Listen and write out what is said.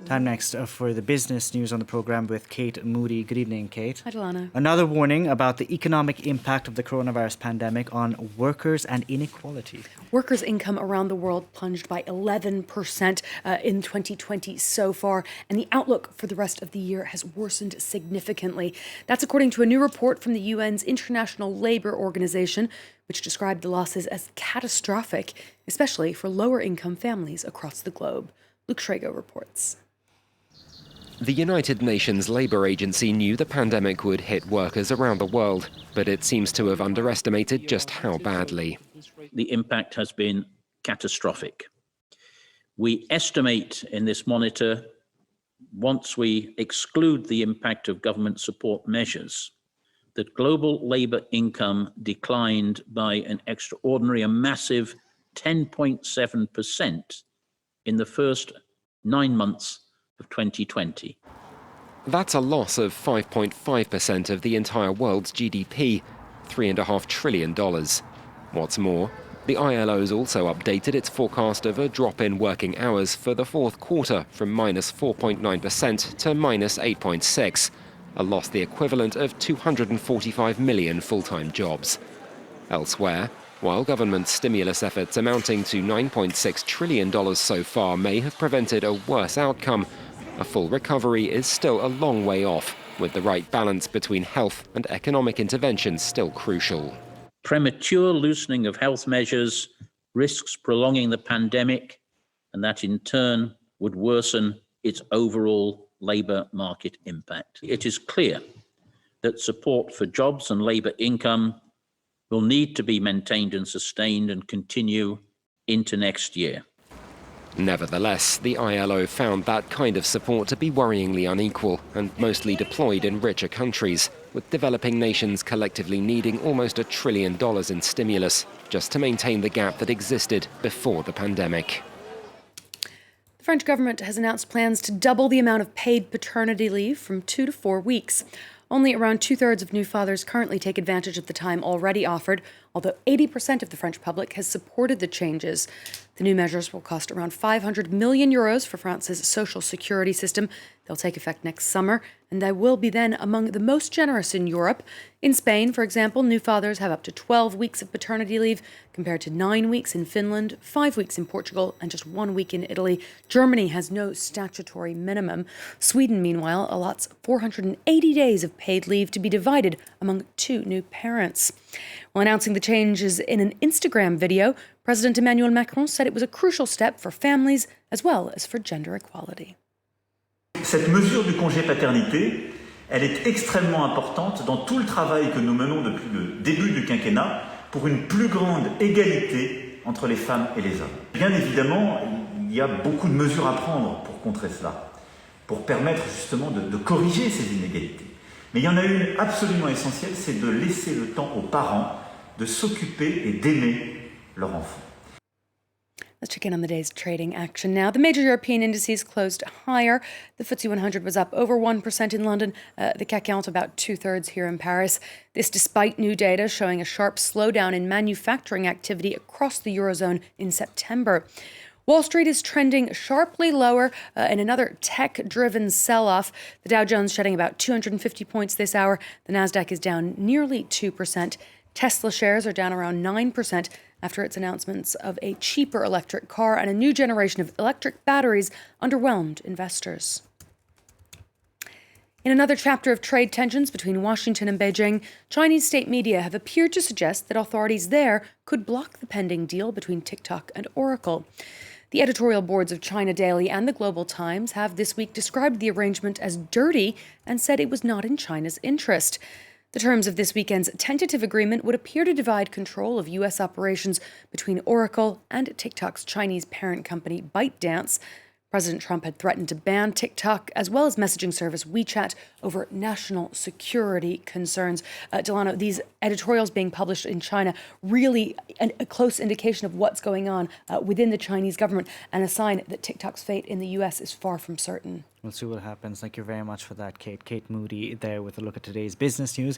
Time next for the business news on the program with Kate Moody. Good evening, Kate. Hi, Delano. Another warning about the economic impact of the coronavirus pandemic on workers and inequality. Workers' income around the world plunged by 11% in 2020 so far, and the outlook for the rest of the year has worsened significantly. That's according to a new report from the UN's International Labour Organization, which described the losses as catastrophic, especially for lower-income families across the globe. Luke Schrago reports. The United Nations Labour Agency knew the pandemic would hit workers around the world, but it seems to have underestimated just how badly. The impact has been catastrophic. We estimate in this monitor, once we exclude the impact of government support measures, that global labour income declined by an extraordinary, a massive 10.7% in the first 9 months of 2020. That's a loss of 5.5% of the entire world's GDP, $3.5 trillion. What's more, the ILO's also updated its forecast of a drop in working hours for the fourth quarter from minus 4.9% to minus 8.6%, a loss the equivalent of 245 million full-time jobs. Elsewhere, while government stimulus efforts amounting to $9.6 trillion so far may have prevented a worse outcome, a full recovery is still a long way off, with the right balance between health and economic intervention still crucial. Premature loosening of health measures risks prolonging the pandemic, and that in turn would worsen its overall labour market impact. It is clear that support for jobs and labour income will need to be maintained and sustained and continue into next year. Nevertheless, the ILO found that kind of support to be worryingly unequal and mostly deployed in richer countries, with developing nations collectively needing almost $1 trillion in stimulus just to maintain the gap that existed before the pandemic. The French government has announced plans to double the amount of paid paternity leave from 2 to 4 weeks. Only around 2/3 of new fathers currently take advantage of the time already offered, although 80% of the French public has supported the changes. The new measures will cost around 500 million euros for France's social security system. They'll take effect next summer, and they will be then among the most generous in Europe. In Spain, for example, new fathers have up to 12 weeks of paternity leave, compared to 9 weeks in Finland, 5 weeks in Portugal, and just 1 week in Italy. Germany has no statutory minimum. Sweden, meanwhile, allots 480 days of paid leave to be divided among 2 new parents. While announcing the changes in an Instagram video, President Emmanuel Macron said it was a crucial step for families as well as for gender equality. Cette mesure du congé paternité, elle est extrêmement importante dans tout le travail que nous menons depuis le début du quinquennat pour une plus grande égalité entre les femmes et les hommes. Bien évidemment, il y a beaucoup de mesures à prendre pour contrer cela, pour permettre justement de corriger ces inégalités. Mais il y en a une absolument essentielle, c'est de laisser le temps aux parents de s'occuper et d'aimer leur enfant. Let's check in on the day's trading action now. The major European indices closed higher. The FTSE 100 was up over 1% in London, the CAC 40 about 2/3 here in Paris. This despite new data showing a sharp slowdown in manufacturing activity across the Eurozone in September. Wall Street is trending sharply lower in another tech-driven sell-off. The Dow Jones shedding about 250 points this hour. The Nasdaq is down nearly 2%. Tesla shares are down around 9% after its announcements of a cheaper electric car and a new generation of electric batteries underwhelmed investors. In another chapter of trade tensions between Washington and Beijing, Chinese state media have appeared to suggest that authorities there could block the pending deal between TikTok and Oracle. The editorial boards of China Daily and the Global Times have this week described the arrangement as dirty and said it was not in China's interest. The terms of this weekend's tentative agreement would appear to divide control of U.S. operations between Oracle and TikTok's Chinese parent company ByteDance. President Trump had threatened to ban TikTok as well as messaging service WeChat over national security concerns. Delano, these editorials being published in China really a close indication of what's going on within the Chinese government and a sign that TikTok's fate in the U.S. is far from certain. We'll see what happens. Thank you very much for that, Kate. Kate Moody there with a look at today's business news.